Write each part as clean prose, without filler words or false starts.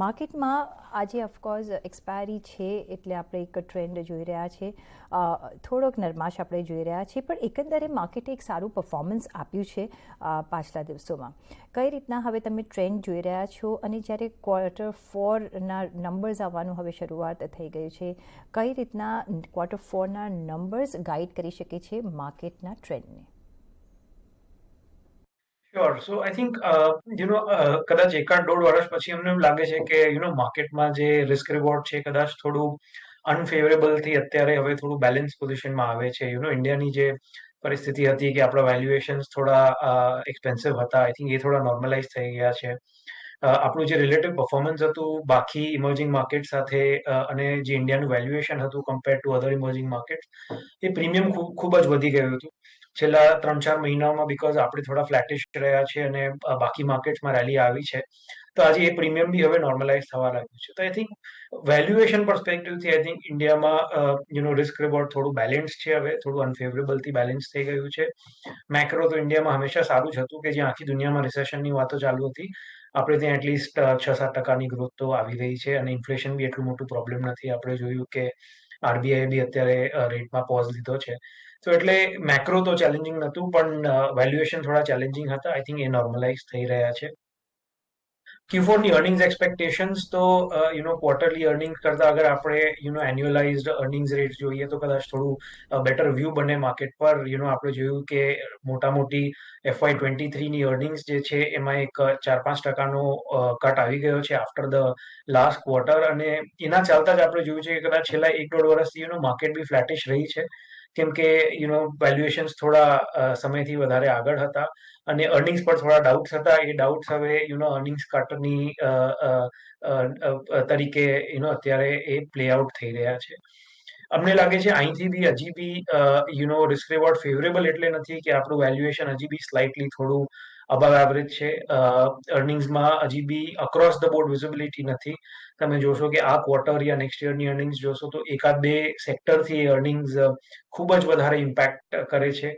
માર્કેટમાં આજે of course expiry છે એટલે આપણે એક ટ્રેન્ડ જોઈ રહ્યા છે. થોડોક નરમાશ આપણે જોઈ રહ્યા છીએ, પણ એકંદરે માર્કેટે એક સારું પરફોર્મન્સ આપ્યું છે પાછલા દિવસોમાં. કઈ રીતના હવે તમે ટ્રેન્ડ જોઈ રહ્યા છો, અને જ્યારે Q4ના નંબર્સ આવવાનું હવે શરૂઆત થઈ ગયું છે, કઈ રીતના Q4ના નંબર્સ ગાઈડ કરી શકે છે માર્કેટના ટ્રેન્ડને? શ્યોર. સો આઈ થિંક કદાચ એકાદ દોઢ વર્ષ પછી અમને એવું લાગે છે કે માર્કેટમાં જે રિસ્ક રિવોર્ડ છે કદાચ થોડું અનફેવરેબલ થી અત્યારે હવે થોડું બેલેન્સ પોઝિશનમાં આવે છે. ઇન્ડિયાની જે પરિસ્થિતિ હતી કે આપણા વેલ્યુએશન્સ થોડા એક્સપેન્સિવ હતા, આઈ થિંક એ થોડા નોર્મલાઇઝ થઈ ગયા છે. આપણું જે રિલેટિવ પરફોર્મન્સ હતું બાકી ઇમર્જિંગ માર્કેટ સાથે, અને જે ઇન્ડિયાનું વેલ્યુએશન હતું compare to other emerging market, A premium ખૂબ જ વધી ગયું હતું છેલ્લા 3-4 મહિનામાં, બીકોઝ આપણે થોડા ફ્લેટિશ રહ્યા છે અને બાકી માર્કેટ્સમાં રેલી આવી છે. તો આજે એ પ્રીમિયમ બી હવે નોર્મલાઇઝ થવા લાગ્યું છે. તો આઈ થિંક વેલ્યુએશન પર્સપેક્ટિવથી આઈ થિંક ઇન્ડિયામાં રિસ્ક રિવોર્ડ થોડું બેલેન્સ છે, હવે થોડું અનફેવરેબલથી બેલેન્સ થઈ ગયું છે. મેક્રો તો ઇન્ડિયામાં હંમેશા સારું જ હતું, કે જ્યાં આખી દુનિયામાં રિસેશનની વાતો ચાલુ હતી, આપણે ત્યાં એટલીસ્ટ 6-7% ગ્રોથ તો આવી રહી છે, અને ઇન્ફ્લેશન બી એટલું મોટું પ્રોબ્લેમ નથી. આપણે જોયું કે આરબીઆઈ બી અત્યારે રેટમાં પોઝ લીધો છે. તો એટલે મેક્રો તો ચેલેન્જિંગ નહોતું, પણ વેલ્યુએશન થોડા ચેલેન્જિંગ હતા. આઈ થિંક એ નોર્મલાઇઝ થઈ રહ્યા છે. Q4 ની અર્નિંગ્સ એક્સપેક્ટેશન્સ તો ક્વાર્ટરલી અર્નિંગ્સ કરતા અગર આપણે એન્યુઅલાઇઝ્ડ અર્નિંગ્સ રેટ જોઈએ તો કદાચ થોડું બેટર વ્યૂ બને માર્કેટ પર. આપણે જોયું કે મોટી FY23 ની અર્નિંગ્સ જે છે એમાં એક 4-5% કટ આવી ગયો છે આફ્ટર ધ લાસ્ટ ક્વાર્ટર, અને એના ચાલતા જ આપણે જોયું છે કે કદાચ છેલ્લા 1-1.5 વર્ષથી માર્કેટ બી ફ્લેટિશ રહી છે, કેમ કે વેલ્યુએશન્સ થોડા સમયથી વધારે આગળ હતા, અને અર્નિંગ્સ પર થોડા ડાઉટ્સ હતા. એ ડાઉટ્સ હવે અર્નિંગ્સ કટની તરીકે અત્યારે એ પ્લે આઉટ થઈ રહ્યા છે. અમને લાગે છે અહીંથી બી હજી બી રિસ્ક રિવોર્ડ ફેવરેબલ એટલે નથી કે આપણું વેલ્યુએશન હજી બી સ્લાઇટલી થોડું અબવ એવરેજ છે. અર્નિંગ્સમાં હજી બી અક્રોસ ધ બોર્ડ વિઝિબિલિટી નથી. તમે જોશો કે આ ક્વાર્ટર યા નેક્સ્ટ યરની અર્નિંગ્સ જોશો તો એકાદ બે સેક્ટરથી અર્નિંગ્સ ખૂબ જ વધારે ઇમ્પેક્ટ કરે છે.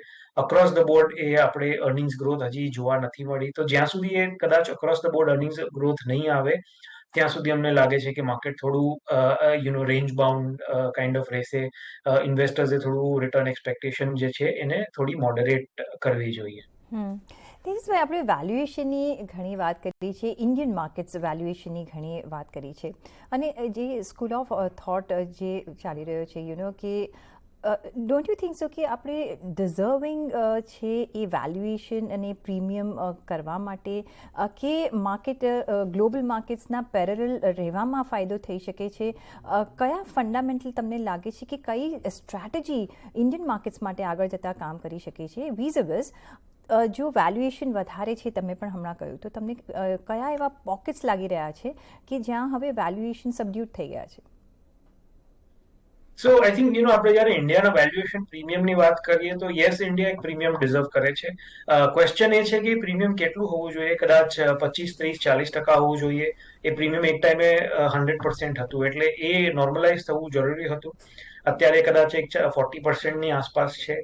અક્રોસ ધ બોર્ડ એ આપણે અર્નિંગ્સ ગ્રોથ હજી જોવા નથી મળી. તો જ્યાં સુધી એ કદાચ across the board earnings growth નહીં આવે ત્યાં સુધી અમને લાગે છે કે માર્કેટ થોડું રેન્જ બાઉન્ડ કાઇન્ડ ઓફ રહેશે. ઇન્વેસ્ટર્સે થોડું રિટર્ન એક્સપેક્ટેશન જે છે એને થોડી મોડરેટ કરવી જોઈએ. તેજસભાઈ, આપણે વેલ્યુએશનની ઘણી વાત કરી છે, ઇન્ડિયન માર્કેટ્સ વેલ્યુએશનની ઘણી વાત કરી છે, અને જે સ્કૂલ ઓફ થોટ જે ચાલી રહ્યો છે કે ડોન્ટ યુ થિંક સો કે આપણે ડિઝર્વિંગ છે એ વેલ્યુએશન અને પ્રીમિયમ કરવા માટે, કે માર્કેટ ગ્લોબલ માર્કેટ્સના પેરેલલ રહેવામાં ફાયદો થઈ શકે છે? કયા ફંડામેન્ટલ તમને લાગે છે કે કઈ સ્ટ્રેટેજી ઇન્ડિયન માર્કેટ્સ માટે આગળ જતાં કામ કરી શકે છે વીઝ જો વેલ્યુએશન વધારે છે? તમે પણ હમણાં કહ્યું, તો તમને કયા એવા પોકેટ્સ લાગી રહ્યા છે કે જ્યાં હવે વેલ્યુએશન સબડ્યુટ થઈ ગયા છે? સો આઈ થિંક આપણે જયારે ઇન્ડિયાના વેલ્યુએશન પ્રીમિયમની વાત કરીએ તો યસ, ઇન્ડિયા એક પ્રીમિયમ ડિઝર્વ કરે છે. ક્વેશ્ચન એ છે કે પ્રીમિયમ કેટલું હોવું જોઈએ. કદાચ 25-30-40% હોવું જોઈએ. એ પ્રીમિયમ એક ટાઈમે 100% હતું, એટલે એ નોર્મલાઇઝ થવું જરૂરી હતું. અત્યારે કદાચ એક 40%ની આસપાસ છે.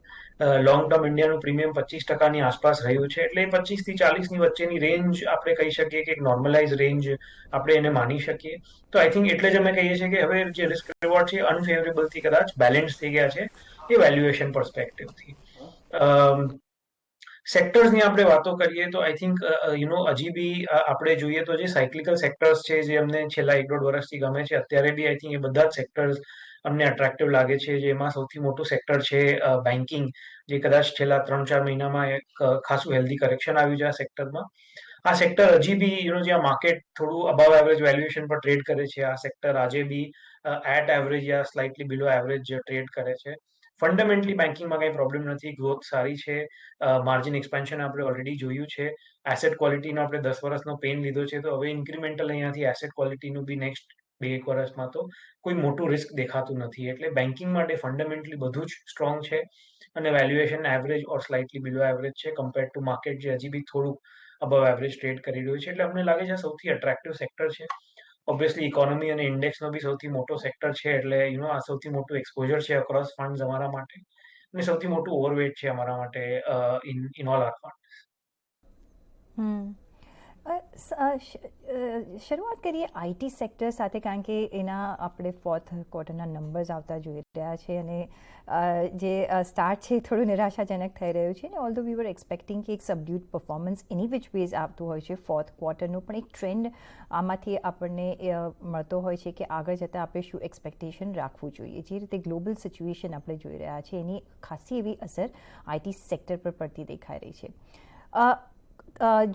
લોંગ ટર્મ ઇન્ડિયાનું પ્રીમિયમ 25%ની આસપાસ રહ્યું છે, એટલે 25-40ની વચ્ચેની રેન્જ આપણે કહી શકીએ કે એક નોર્મલાઇઝ રેન્જ આપણે એને માની શકીએ. તો આઈ થિંક એટલે જ અમે કહીએ છીએ કે હવે જે રિસ્ક રિવોર્ડ છે અનફેવરેબલ થી કદાચ બેલેન્સ થઈ ગયા છે એ વેલ્યુએશન પર્સપેક્ટિવથી. સેક્ટર્સની આપણે વાતો કરીએ તો આઈ થિંક હજી બી આપણે જોઈએ તો જે સાયક્લિકલ સેક્ટર્સ છે જે અમને છેલ્લા 1-1.5 વર્ષથી ગમે છે, અત્યારે બી આઈ થિંક એ બધા જ સેક્ટર્સ અમને અટ્રેક્ટિવ લાગે છે. જેમાં સૌથી મોટું સેક્ટર છે બેન્કિંગ, જે કદાચ છેલ્લા 3-4 મહિનામાં એક ખાસું હેલ્ધી કરેક્શન આવ્યું છે આ સેક્ટરમાં. આ સેક્ટર હજી બી જ્યાં માર્કેટ થોડું અબવ એવરેજ વેલ્યુએશન પર ટ્રેડ કરે છે, આ સેક્ટર આજે બી એટ એવરેજ યા સ્લાઇટલી બિલો એવરેજ ટ્રેડ કરે છે. ફંડામેન્ટલી બેન્કિંગમાં કંઈ પ્રોબ્લેમ નથી, ગ્રોથ સારી છે, માર્જિન એક્સપેન્શન આપણે ઓલરેડી જોયું છે. એસેટ ક્વોલિટીનો આપણે 10 વર્ષનો પેન લીધો છે, તો હવે ઇન્ક્રીમેન્ટલ અહીંયાથી એસેટ ક્વોલિટીનું બી નેક્સ્ટ 2-1 વર્ષમાં તો કોઈ મોટું રિસ્ક દેખાતું નથી. એટલે બેન્કિંગ માટે ફંડામેન્ટલી બધું જ સ્ટ્રોંગ છે, અને વેલ્યુએશન એવરેજ ઓર સ્લાઇટલી બિલો એવરેજ છે કમ્પેર ટુ માર્કેટ જે હજી બી થોડું અબવ એવરેજ ટ્રેડ કરી રહ્યું છે. એટલે અમને લાગે છે સૌથી અટ્રેક્ટિવ સેક્ટર છે. ઓબ્વિયસલી ઇકોનોમી અને ઇન્ડેક્સનો બી સૌથી મોટો સેક્ટર છે, એટલે આ સૌથી મોટું એક્સપોઝર છે અક્રોસ ફંડ્સ અમારા માટે, અને સૌથી મોટું ઓવરવેટ છે અમારા માટે ઇન ઓલ આર ફંડ. શરૂઆત કરીએ આઈટી સેક્ટર સાથે, કારણ કે એના આપણે ફોર્થ ક્વાર્ટરના નંબર્સ આવતા જોઈ રહ્યા છે અને જે સ્ટાર્ટ છે એ થોડું નિરાશાજનક થઈ રહ્યું છે. અને ઓલ્ધો વી વર એક્સપેક્ટિંગ કે એક સબડ્યુડ પરફોર્મન્સ એની વિચ વેઝ આવતું હોય છે ફોર્થ ક્વાર્ટરનું, પણ એક ટ્રેન્ડ આમાંથી આપણને મળતો હોય છે કે આગળ જતાં આપણે શું એક્સપેક્ટેશન રાખવું જોઈએ. જે રીતે ગ્લોબલ સિચ્યુએશન આપણે જોઈ રહ્યા છીએ એની ખાસી એવી અસર આઈટી સેક્ટર પર પડતી દેખાઈ રહી છે.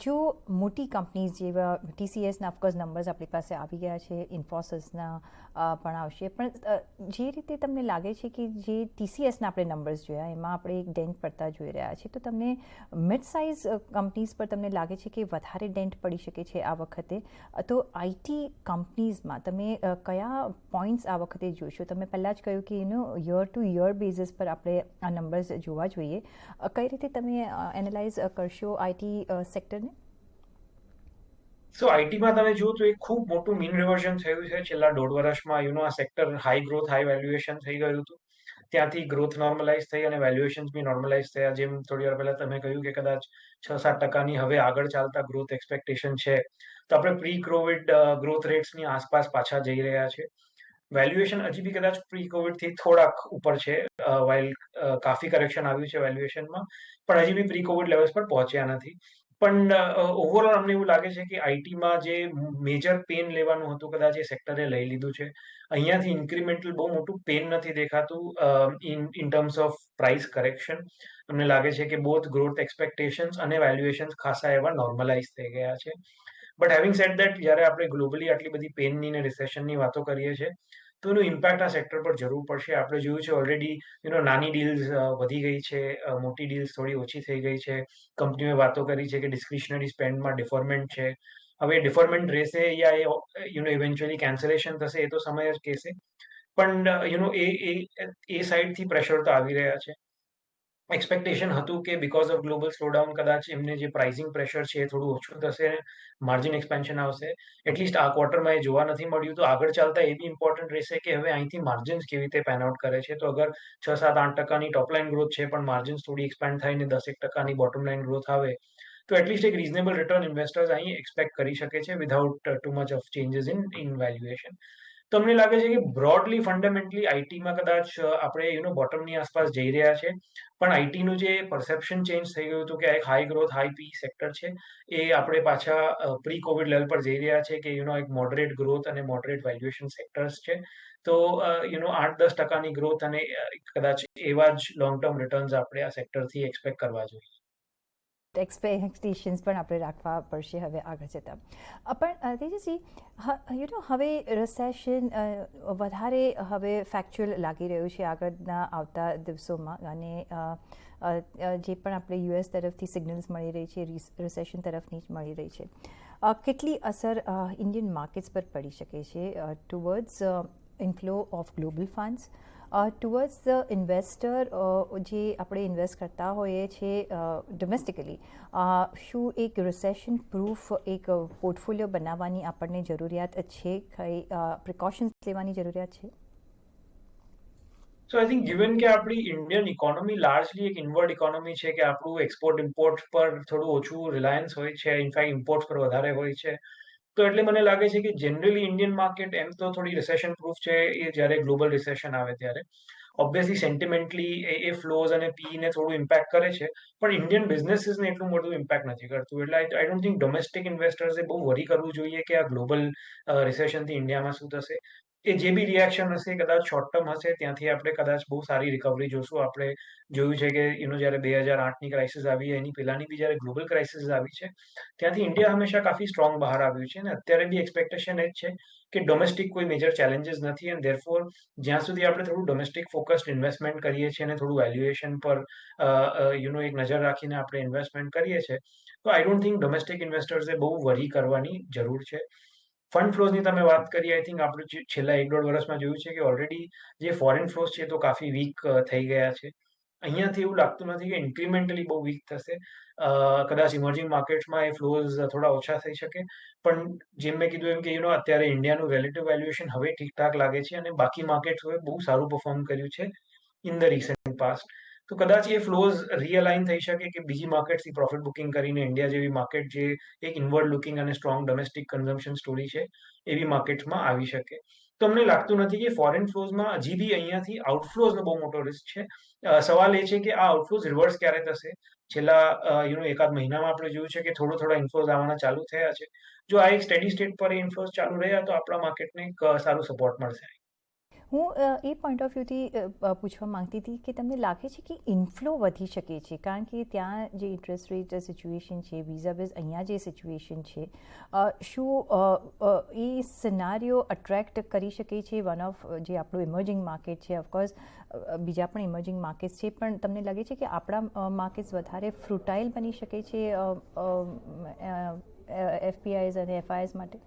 જો મોટી કંપનીઝ જેવા TCSના ઓફકોર્સ નંબર્સ આપણી પાસે આવી ગયા છે, ઇન્ફોસિસના પણ આવશે, પણ જે રીતે તમને લાગે છે કે જે TCSના આપણે નંબર્સ જોયા એમાં આપણે એક ડેન્ટ પડતા જોઈ રહ્યા છીએ, તો તમને મિડ સાઇઝ કંપનીઝ પર તમને લાગે છે કે વધારે ડેન્ટ પડી શકે છે આ વખતે? તો આઈટી કંપનીઝમાં તમે કયા પોઈન્ટ્સ આ વખતે જોશો? તમે પહેલાં જ કહ્યું કે યર ટુ યર બેઝિસ પર આપણે આ નંબર્સ જોવા જોઈએ. કઈ રીતે તમે એનાલાઇઝ કરશો આઈટી સેક્ટરને? સો આઈટીમાં તમે જુઓ તો એક ખૂબ મોટું મીન રિવર્ઝન થયું છે છેલ્લા 1.5 વર્ષમાં. આ sector high growth high valuation થઈ ગયું હતું, ત્યાંથી ગ્રોથ નોર્મલાઇઝ થઈ અને વેલ્યુએશન્સ બી નોર્મલાઇઝ થયા. જેમ થોડી વાર પહેલા તમે કહ્યું કે કદાચ 6-7% હવે આગળ ચાલતા ગ્રોથ એક્સપેક્ટેશન છે, તો આપણે પ્રી કોવિડ ગ્રોથ રેટ્સની આસપાસ પાછા જઈ રહ્યા છે. વેલ્યુએશન હજી બી કદાચ પ્રી કોવિડથી થોડાક ઉપર છે, વાઇલ કાફી કરેક્શન આવ્યું છે વેલ્યુએશનમાં, પણ હજી બી પ્રી કોવિડ લેવલ્સ પર પહોંચ્યા નથી. પણ ઓવરઓલ અમને એવું લાગે છે કે આઈટીમાં જે મેજર પેન લેવાનું હતું કદાચ એ સેક્ટરે લઈ લીધું છે. અહીંયાથી ઇન્ક્રીમેન્ટલ બહુ મોટું પેન નથી દેખાતું in terms of price correction. અમને લાગે છે કે બોથ ગ્રોથ એક્સપેક્ટેશન્સ અને વેલ્યુએશન્સ ખાસા એવા નોર્મલાઇઝ થઈ ગયા છે. બટ હેવિંગ સેડ દેટ, જ્યારે આપણે ગ્લોબલી આટલી બધી પેનની ને રિસેશનની વાતો કરીએ છીએ, તો એનું ઇમ્પેક્ટ આ સેક્ટર પર જરૂર પડશે. આપણે જોયું છે ઓલરેડી નાની ડીલ્સ વધી ગઈ છે, મોટી ડીલ્સ થોડી ઓછી થઈ ગઈ છે. કંપનીઓએ વાતો કરી છે કે ડિસ્ક્રિશનરી સ્પેન્ડમાં ડિફરમેન્ટ છે. હવે ડિફરમેન્ટ રહેશે યા ઇવેન્ચ્યુઅલી કેન્સલેશન થશે એ તો સમય જ કહેશે. પણ એ સાઈડથી પ્રેશર તો આવી રહ્યા છે. એક્સપેક્ટેશન હતું કે બીકોઝ ઓફ ગ્લોબલ સ્લોડાઉન કદાચ એમને જે પ્રાઇસિંગ પ્રેશર છે એ થોડું ઓછું થશે, માર્જિન એક્સપેન્શન આવશે. એટલીસ્ટ આ ક્વાર્ટરમાં એ જોવા નથી મળ્યું. તો આગળ ચાલતા એ બી ઇમ્પોર્ટન્ટ રહેશે કે હવે અહીંથી માર્જિન્સ કેવી રીતે પેન આઉટ કરે છે. તો અગર 6-7-8% ટોપલાઇન ગ્રોથ છે પણ માર્જિન્સ થોડી એક્સપેન્ડ થઈને 10-1% બોટમ લાઇન ગ્રોથ આવે, તો એટલીસ્ટ એક રીઝનેબલ રિટર્ન ઇન્વેસ્ટર્સ અહીં એક્સપેક્ટ કરી શકે છે without too much of changes in valuation. તો અમને લાગે છે કે બ્રોડલી ફંડામેન્ટલી આઈટીમાં કદાચ આપણે બોટમની આસપાસ જઈ રહ્યા છે. પણ આઈટીનું જે પરસેપ્શન ચેન્જ થઈ ગયું હતું કે આ એક હાઈ ગ્રોથ હાઈ પી સેક્ટર છે, એ આપણે પાછા પ્રી કોવિડ લેવલ પર જઈ રહ્યા છે કે એક મોડરેટ ગ્રોથ અને મોડરેટ વેલ્યુએશન સેક્ટર્સ છે. તો 8-10%ની ગ્રોથ અને કદાચ એવા જ લોંગ ટર્મ રિટર્ન્સ આપણે આ સેક્ટરથી એક્સપેક્ટ કરવા જોઈએ. એક્સપેક્ટેશન્સ પણ આપણે રાખવા પડશે હવે આગળ જતાં. પણ તેજસજી, હવે રિસેશન વધારે હવે ફેક્ચ્યુઅલ લાગી રહ્યું છે આગળના આવતા દિવસોમાં, અને જે પણ આપણે યુએસ તરફથી સિગ્નલ્સ મળી રહી છે રિસેશન તરફની જ મળી રહી છે. કેટલી અસર ઇન્ડિયન માર્કેટ્સ પર પડી શકે છે towards inflow of global funds, towards the investor જે આપણે ઇન્વેસ્ટ કરતા હોઈએ છીએ ડોમેસ્ટિકલી? શું એક રિસેશન પ્રૂફ એક પોર્ટફોલિયો બનાવવાની આપણને જરૂરિયાત છે? કઈ પ્રિકોશન્સ લેવાની જરૂરિયાત છે? સો આઈ થિંક ગિવન કે આપણી ઇન્ડિયન ઇકોનોમી લાર્જલી એક ઇનવર્ડ ઇકોનોમી છે, કે આપણું એક્સપોર્ટ ઇમ્પોર્ટ પર થોડું ઓછું રિલાયન્સ હોય છે, ઇનફેક્ટ ઇમ્પોર્ટ પર વધારે હોય છે. તો એટલે મને લાગે છે કે જનરલી ઇન્ડિયન માર્કેટ એમ તો થોડી રિસેશન પ્રૂફ છે એ જ્યારે ગ્લોબલ રિસેશન આવે ત્યારે. ઓબ્વિયસલી સેન્ટિમેન્ટલી એ ફ્લોઝ અને પીને થોડું ઇમ્પેક્ટ કરે છે, પણ ઇન્ડિયન બિઝનેસીસને એટલું મોટું ઇમ્પેક્ટ નથી કરતું. એટલે આઈ ડોન્ટ થિંક ડોમેસ્ટિક ઇન્વેસ્ટર્સે બહુ વરી કરવું જોઈએ કે આ ગ્લોબલ રિસેશનથી ઇન્ડિયામાં શું થશે. એ જે બી રિએક્શન હશે કદાચ શોર્ટ ટર્મ હશે, ત્યાંથી આપણે કદાચ બહુ સારી રિકવરી જોશું. આપણે જોયું છે કે જ્યારે 2008ની ક્રાઇસિસ આવી, એની પહેલાની બી જ્યારે ગ્લોબલ ક્રાઇસિસ આવી છે, ત્યાંથી ઇન્ડિયા હંમેશા કાફી સ્ટ્રોંગ બહાર આવ્યું છે. અને અત્યારે બી એક્સપેક્ટેશન એ જ છે કે ડોમેસ્ટિક કોઈ મેજર ચેલેન્જીસ નથી, અને ધેરફોર જ્યાં સુધી આપણે થોડું ડોમેસ્ટિક ફોકસ્ડ ઇન્વેસ્ટમેન્ટ કરીએ છીએ અને થોડું વેલ્યુએશન પર એક નજર રાખીને આપણે ઇન્વેસ્ટમેન્ટ કરીએ છીએ, તો આઈ ડોન્ટ થિંક ડોમેસ્ટિક ઇન્વેસ્ટર્સે બહુ વરી કરવાની જરૂર છે. ફંડ ફ્લોઝની તમે વાત કરી, આઈ થિંક આપણે છેલ્લા 1-1.5 વર્ષમાં જોયું છે કે ઓલરેડી જે ફોરેન ફ્લોઝ છે તો કાફી વીક થઈ ગયા છે. અહીંયાથી એવું લાગતું નથી કે ઇન્ક્રીમેન્ટલી બહુ વીક થશે. કદાચ ઇમર્જિંગ માર્કેટ્સમાં એ ફ્લોઝ થોડા ઓછા થઈ શકે, પણ જેમ મેં કીધું એમ કે અત્યારે ઇન્ડિયાનું રિલેટિવ વેલ્યુએશન હવે ઠીકઠાક લાગે છે, અને બાકી માર્કેટ્સ હવે બહુ સારું પરફોર્મ કર્યું છે ઇન ધ રિસેન્ટ પાસ્ટ. તો કદાચ એ ફ્લોઝ રીઅલાઇન થઈ શકે કે બીજી માર્કેટથી પ્રોફિટ બુકિંગ કરીને ઇન્ડિયા જેવી માર્કેટ જે એક ઇનવર્ડ લુકિંગ અને સ્ટ્રોંગ ડોમેસ્ટિક કન્ઝમ્પશન સ્ટોરી છે એવી માર્કેટ્સમાં આવી શકે. તો અમને લાગતું નથી કે ફોરેન ફ્લોઝમાં હજી બી અહીંયાથી આઉટફ્લોઝનો બહુ મોટો રિસ્ક છે. સવાલ એ છે કે આ આઉટફ્લોઝ રિવર્સ ક્યારે થશે. છેલ્લા એકાદ મહિનામાં આપણે જોયું છે કે થોડા ઇન્ફ્લોઝ આવવાના ચાલુ થયા છે. જો આ એક સ્ટેડી સ્ટેટ પર ઇન્ફ્લોઝ ચાલુ રહ્યા તો આપણા માર્કેટને એક સારું સપોર્ટ મળશે. હું એ પોઈન્ટ ઓફ વ્યૂથી પૂછવા માંગતી હતી કે તમને લાગે છે કે ઇનફ્લો વધી શકે છે કારણ કે ત્યાં જે ઇન્ટરેસ્ટ રેટ સિચ્યુએશન છે વિઝાવિઝ અહીંયા જે સિચ્યુએશન છે શું એ સિનારીઓ અટ્રેક્ટ કરી શકે છે વન ઓફ જે આપણું ઇમર્જિંગ માર્કેટ છે ઓફકોર્સ બીજા પણ ઇમર્જિંગ માર્કેટ્સ છે પણ તમને લાગે છે કે આપણા માર્કેટ્સ વધારે ફ્રુટાઇલ બની શકે છે એફપીઆઈઝ અને એફઆઈએસ માટે?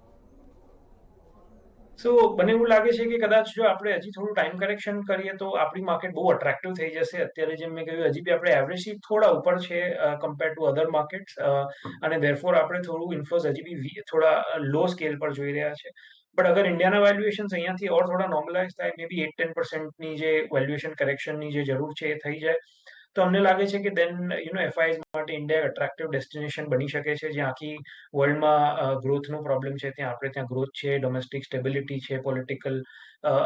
સો મને એવું લાગે છે કે કદાચ જો આપણે હજી થોડું ટાઈમ કરેક્શન કરીએ તો આપણી માર્કેટ બહુ અટ્રેક્ટિવ થઈ જશે. અત્યારે જેમ મેં કહ્યું હજી બી આપણે એવરેજથી થોડા ઉપર છે કમ્પેર ટુ અધર માર્કેટ્સ અને ધેરફોર આપણે થોડું ઇન્ફ્લોઝ હજી બી થોડા લો સ્કેલ પર જોઈ રહ્યા છે. બટ અગર ઇન્ડિયાના વેલ્યુએશન્સ અહીંયાથી ઓર થોડા નોર્મલાઇઝ થાય મે બી 8-10%ની જે વેલ્યુએશન કરેક્શનની જે જરૂર છે એ થઈ જાય તો અમને લાગે છે કે દેન એફઆઈએસ માટે ઇન્ડિયા અટ્રેક્ટિવ ડેસ્ટિનેશન બની શકે છે જ્યાં આખી વર્લ્ડમાં ગ્રોથનો પ્રોબ્લેમ છે ત્યાં આપણે ત્યાં ગ્રોથ છે, ડોમેસ્ટિક સ્ટેબિલિટી છે, પોલિટિકલ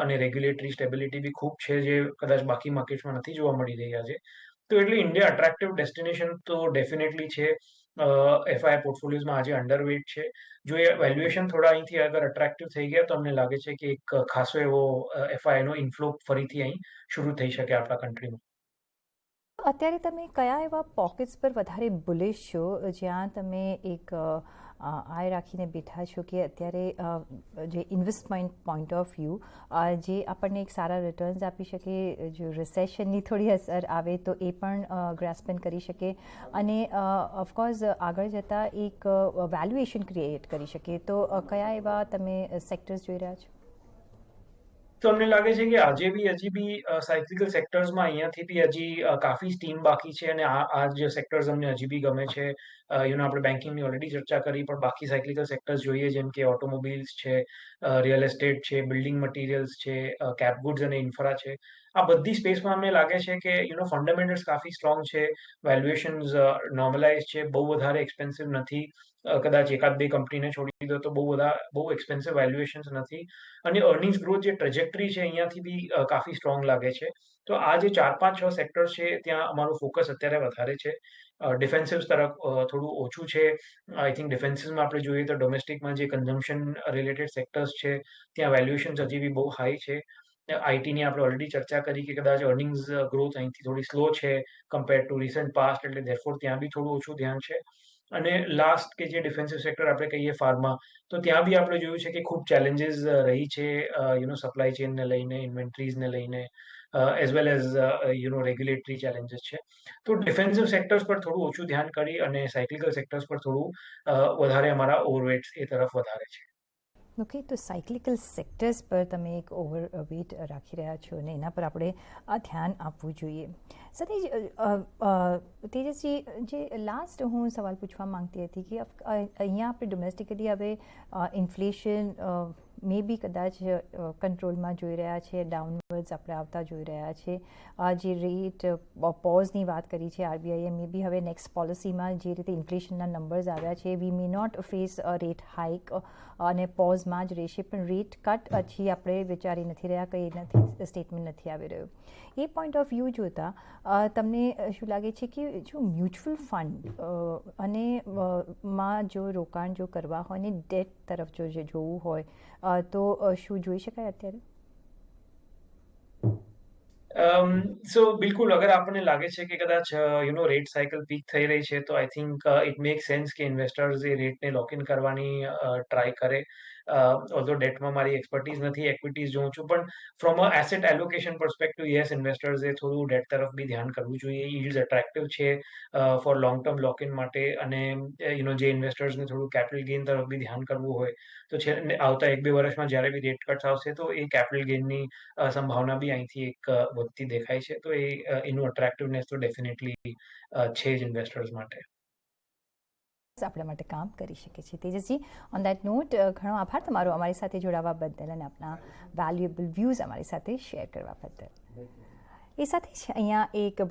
અને રેગ્યુલેટરી સ્ટેબિલિટી બી ખૂબ છે જે કદાચ બાકી માર્કેટ્સમાં નથી જોવા મળી રહ્યા છે. તો એટલે ઇન્ડિયા અટ્રેક્ટિવ ડેસ્ટિનેશન તો ડેફિનેટલી છે. એફઆઈ પોર્ટફોલિયોઝમાં આજે અંડરવેટ છે. જો એ વેલ્યુએશન થોડા અહીંથી અગર અટ્રેક્ટિવ થઈ ગયા તો અમને લાગે છે કે એક ખાસો એવો એફઆઈનો ઇન્ફ્લો ફરીથી અહીં શરૂ થઈ શકે આપણા કન્ટ્રીમાં. અત્યારે તમે કયા એવા પોકેટ્સ પર વધારે બુલિશ છો જ્યાં તમે એક આય રાખીને બેઠા છો કે અત્યારે જે ઇન્વેસ્ટમેન્ટ પોઈન્ટ ઓફ વ્યૂ જે આપણને એક સારા રિટર્ન્સ આપી શકે, જો રિસેશનની થોડી અસર આવે તો એ પણ ગ્રાસ્પન કરી શકે અને ઓફકોર્સ આગળ જતાં એક વેલ્યુએશન ક્રિએટ કરી શકે, તો કયા એવા તમે સેક્ટર્સ જોઈ રહ્યા છો? તો અમને લાગે છે કે આજે બી હજી બી સાયક્લિકલ સેક્ટર્સમાં અહીંયાથી બી હજી કાફી સ્ટીમ બાકી છે અને આ જે સેક્ટર્સ અમને હજી બી ગમે છે. આપણે બેન્કિંગની ઓલરેડી ચર્ચા કરી પણ બાકી સાયક્લિકલ સેક્ટર્સ જોઈએ જેમ કે ઓટોમોબાઈલ્સ છે, રિયલ એસ્ટેટ છે, બિલ્ડિંગ મટીરિયલ્સ છે, કેપ ગુડ્સ અને ઇન્ફ્રા છે. આ બધી સ્પેસમાં અમને લાગે છે કે ફંડામેન્ટલ્સ કાફી સ્ટ્રોંગ છે, વેલ્યુએશન્સ નોર્મલાઇઝ છે, બહુ વધારે એક્સપેન્સિવ નથી. કદાચ એકાદ બે કંપનીને છોડી દો તો બહુ એક્સપેન્સિવ વેલ્યુએશન્સ નથી અને અર્નિંગ્સ ગ્રોથ જે ટ્રેજેક્ટરી છે અહીંયાથી બી કાફી સ્ટ્રોંગ લાગે છે. તો આ જે 4-5-6 સેક્ટર્સ છે ત્યાં અમારું ફોકસ અત્યારે વધારે છે. ડિફેન્સિવ્સ તરફ થોડું ઓછું છે. આઈ થિંક ડિફેન્સિવમાં આપણે જોઈએ તો ડોમેસ્ટિકમાં જે કન્ઝમ્પશન રિલેટેડ સેક્ટર્સ છે ત્યાં વેલ્યુએશન્સ હજી બી બહુ હાઈ છે. આઈટીની આપણે ઓલરેડી ચર્ચા કરી કે કદાચ અર્નિંગ્સ ગ્રોથ અહીંથી થોડી સ્લો છે કમ્પેર ટુ રિસન્ટ પાસ્ટ એટલે ધેરફોર ત્યાં બી થોડું ઓછું ધ્યાન છે. અને લાસ્ટ કે જે ડિફેન્સિવ સેક્ટર આપણે કહીએ ફાર્મા, તો ત્યાં બી આપણે જોયું છે કે ખૂબ ચેલેન્જીસ રહી છે સપ્લાય ચેનને લઈને, ઇન્વેન્ટરીઝને લઈને as well as regulatory challenges છે. તો ડિફેન્સિવ સેક્ટર્સ પર થોડું ઓછું ધ્યાન કરી અને સાયક્લિકલ સેક્ટર્સ પર થોડું વધારે અમારા ઓવરવેટ્સ એ તરફ વધારે છે. ઓકે, તો સાયક્લિકલ સેક્ટર્સ પર તમે એક ઓવરવેટ રાખી રહ્યા છો અને એના પર આપણે ધ્યાન આપવું જોઈએ. સાથે તેજસજી, જે લાસ્ટ હું સવાલ પૂછવા માંગતી હતી કે અહીંયા આપણે ડોમેસ્ટિકલી હવે ઇન્ફ્લેશન મે બી કદાચ કંટ્રોલમાં જોઈ રહ્યા છે, ડાઉનવર્ડ્સ આપણે આવતા જોઈ રહ્યા છે. જે રેટ પોઝની વાત કરી છે આરબીઆઈએ, મે બી હવે નેક્સ્ટ પોલિસીમાં જે રીતે ઇન્ફ્લેશનના નંબર્સ આવ્યા છે we may not face rate hike અને પોઝમાં જ રહેશે, પણ રેટ કટ હજી આપણે વિચારી નથી રહ્યા, કંઈ નથી સ્ટેટમેન્ટ નથી આવી રહ્યું. એ પોઈન્ટ ઓફ વ્યૂ જોતાં તમને શું લાગે છે કે જો મ્યુચ્યુઅલ ફંડ અને માં જો રોકાણ જો કરવા હોય ને ડેટ તરફ જો જોવું હોય તો શું જોઈ શકાય અત્યારે? સો બિલકુલ અગર આપણને લાગે છે કે કદાચ રેટ સાયકલ પીક થઈ રહી છે તો I think it make sense કે ઇન્વેસ્ટર્સ એ રેટને લોક ઇન કરવાની ટ્રાય કરે. ઓલ્ધો ડેટમાં મારી એક્સપર્ટીઝ નથી, એક્વિટીઝ જોઉં છું, પણ from a asset allocation perspective yes ઇન્વેસ્ટર્સે થોડું ડેટ તરફ બી ધ્યાન કરવું જોઈએ. યીલ્ડ્સ એટ્રેક્ટિવ છે for long term lock in માટે અને જે ઇન્વેસ્ટર્સને થોડું કેપિટલ ગેઇન તરફ બી ધ્યાન કરવું હોય તો છે આવતા 1-2 વર્ષમાં જ્યારે બી રેટ કટ્સ આવશે તો એ કેપિટલ ગેઇનની સંભાવના બી અહીંથી એક વધતી દેખાય છે. તો એનું અટ્રેક્ટિવનેસ તો ડેફિનેટલી છે જ ઇન્વેસ્ટર્સ માટે. આપણા માટે કામ કરી શકે છે. તેજસજી, ઓન દેટ નોટ ઘણો આભાર તમારો અમારી સાથે જોડાવા બદલ અને આપણા વેલ્યુએબલ વ્યૂઝ અમારી સાથે શેર કરવા બદલ. એ સાથે જ અહીંયા એક